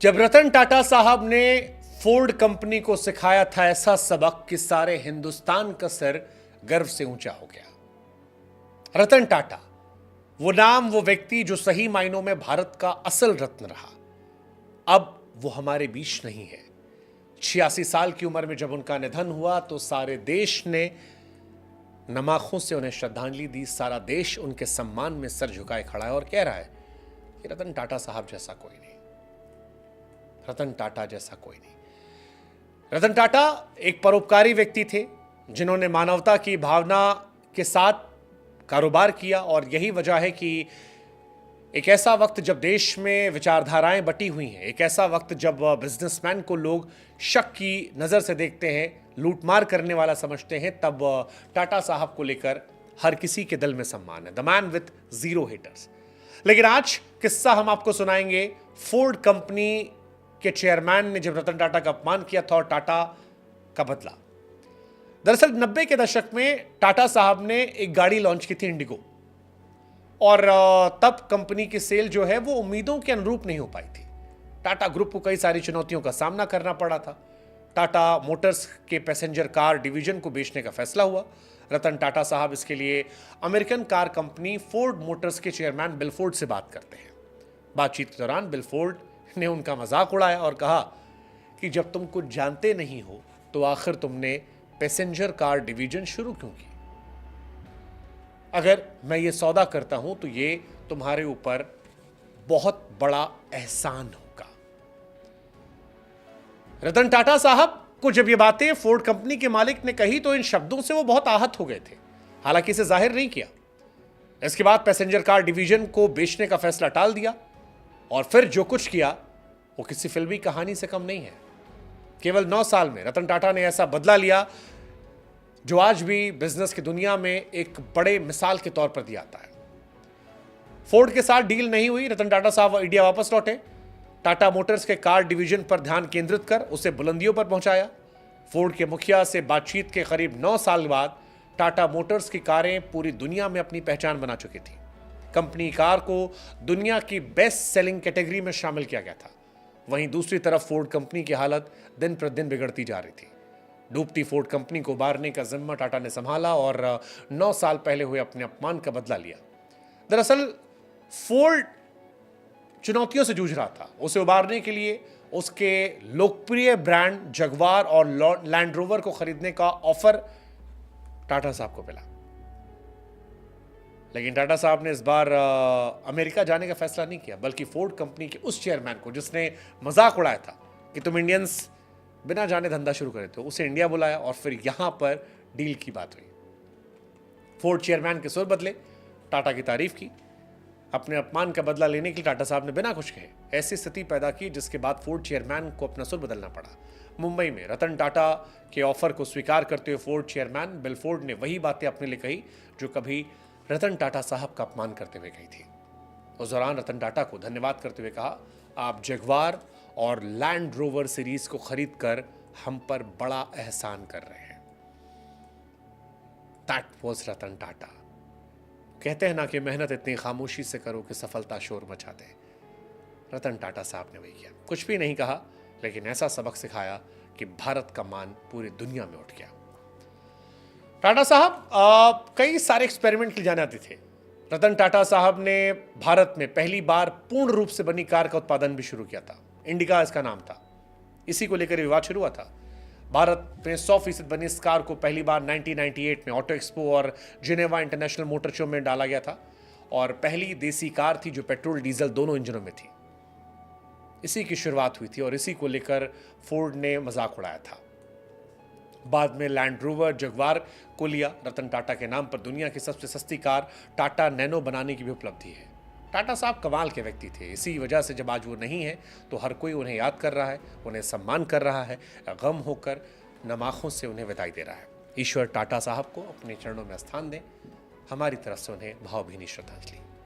जब रतन टाटा साहब ने फोर्ड कंपनी को सिखाया था ऐसा सबक कि सारे हिंदुस्तान का सर गर्व से ऊंचा हो गया। रतन टाटा, वो नाम, वो व्यक्ति जो सही मायनों में भारत का असल रत्न रहा, अब वो हमारे बीच नहीं है। 86 साल की उम्र में जब उनका निधन हुआ तो सारे देश ने नम आंखों से उन्हें श्रद्धांजलि दी। सारा देश उनके सम्मान में सर झुकाए खड़ा है और कह रहा है कि रतन टाटा साहब जैसा कोई नहीं, रतन टाटा जैसा कोई नहीं। रतन टाटा एक परोपकारी व्यक्ति थे जिन्होंने मानवता की भावना के साथ कारोबार किया, और यही वजह है कि एक ऐसा वक्त जब देश में विचारधाराएं बटी हुई हैं, एक ऐसा वक्त जब बिजनेसमैन को लोग शक की नज़र से देखते हैं, लूटमार करने वाला समझते हैं, तब टाटा साहब को लेकर हर किसी के दिल में सम्मान है। The man with zero haters. लेकिन आज किस्सा हम आपको सुनाएंगे फोर्ड कंपनी के चेयरमैन ने जब रतन टाटा का अपमान किया था और टाटा का बदला। दरअसल 90 के दशक में टाटा साहब ने एक गाड़ी लॉन्च की थी, इंडिगो, और तब कंपनी की सेल जो है वो उम्मीदों के अनुरूप नहीं हो पाई थी। टाटा ग्रुप को कई सारी चुनौतियों का सामना करना पड़ा था। टाटा मोटर्स के पैसेंजर कार डिवीजन को बेचने का फैसला हुआ। रतन टाटा साहब इसके लिए American car company Ford Motors के चेयरमैन बिल फोर्ड से बात करते हैं। बातचीत के दौरान बिल फोर्ड ने उनका मजाक उड़ाया और कहा कि जब तुम कुछ जानते नहीं हो तो आखिर तुमने पैसेंजर कार डिवीजन शुरू क्यों की? अगर मैं ये सौदा करता हूं तो ये तुम्हारे ऊपर बहुत बड़ा एहसान होगा। रतन टाटा साहब को जब ये बातें फोर्ड कंपनी के मालिक ने कही तो इन शब्दों से वो बहुत आहत हो गए थे, हालांकि इसे जाहिर नहीं किया। इसके बाद पैसेंजर कार डिवीजन को बेचने का फैसला टाल दिया, और फिर जो कुछ किया वो किसी फिल्मी कहानी से कम नहीं है। केवल 9 साल में रतन टाटा ने ऐसा बदला लिया जो आज भी बिजनेस की दुनिया में एक बड़े मिसाल के तौर पर दिया जाता है। फोर्ड के साथ डील नहीं हुई, रतन टाटा साहब इंडिया वापस लौटे। टाटा मोटर्स के कार डिवीजन पर ध्यान केंद्रित कर उसे बुलंदियों पर पहुंचाया। फोर्ड के मुखिया से बातचीत के करीब 9 साल बाद टाटा मोटर्स की कारें पूरी दुनिया में अपनी पहचान बना चुकी थी। कंपनी कार को दुनिया की बेस्ट सेलिंग कैटेगरी में शामिल किया गया था। वहीं दूसरी तरफ फोर्ड कंपनी की हालत दिन प्रतिदिन बिगड़ती जा रही थी। डूबती फोर्ड कंपनी को उबारने का जिम्मा टाटा ने संभाला और 9 साल पहले हुए अपने अपमान का बदला लिया। दरअसल फोर्ड चुनौतियों से जूझ रहा था। उसे उबारने के लिए उसके लोकप्रिय ब्रांड जगुआर और लैंड रोवर को खरीदने का ऑफर टाटा साहब को मिला। लेकिन टाटा साहब ने इस बार अमेरिका जाने का फैसला नहीं किया, बल्कि फोर्ड कंपनी के उस चेयरमैन को जिसने मजाक उड़ाया था कि तुम इंडियंस बिना जाने धंधा शुरू करे थे, उसे इंडिया बुलाया और फिर यहां पर डील की बात हुई। फोर्ड चेयरमैन के सुर बदले, टाटा की तारीफ की। अपने अपमान का बदला लेने के लिए टाटा साहब ने बिना कुछ कहे ऐसी स्थिति पैदा की जिसके बाद फोर्ड चेयरमैन को अपना सुर बदलना पड़ा। मुंबई में रतन टाटा के ऑफर को स्वीकार करते हुए फोर्ड चेयरमैन बिल फोर्ड ने वही बातें अपने लिए कही जो कभी रतन टाटा साहब का अपमान करते हुए कही थी। उस दौरान रतन टाटा को धन्यवाद करते हुए कहा, आप जगुआर और लैंड रोवर सीरीज को खरीद कर हम पर बड़ा एहसान कर रहे हैं। That was Ratan Tata. कहते हैं ना कि मेहनत इतनी खामोशी से करो कि सफलता शोर मचा दे। रतन टाटा साहब ने वही किया। कुछ भी नहीं कहा, लेकिन ऐसा सबक सिखाया कि भारत का मान पूरी दुनिया में उठ गया। टाटा साहब कई सारे एक्सपेरिमेंट किए जाने आते थे। रतन टाटा साहब ने भारत में पहली बार पूर्ण रूप से बनी कार का उत्पादन भी शुरू किया था। इंडिका इसका नाम था। इसी को लेकर विवाद शुरू हुआ था। भारत में 100% बनी इस कार को पहली बार 1998 में ऑटो एक्सपो और जिनेवा इंटरनेशनल मोटर शो में डाला गया था, और पहली देसी कार थी जो पेट्रोल डीजल दोनों इंजनों में थी। इसी की शुरुआत हुई थी और इसी को लेकर फोर्ड ने मजाक उड़ाया था। बाद में लैंड रोवर जगुआर को लिया। रतन टाटा के नाम पर दुनिया की सबसे सस्ती कार टाटा नैनो बनाने की भी उपलब्धि है। टाटा साहब कमाल के व्यक्ति थे। इसी वजह से जब आज वो नहीं है तो हर कोई उन्हें याद कर रहा है, उन्हें सम्मान कर रहा है, गम होकर नम आंखों से उन्हें विदाई दे रहा है। ईश्वर टाटा साहब को अपने चरणों में स्थान दें। हमारी तरफ से उन्हें भावभीनी श्रद्धांजलि।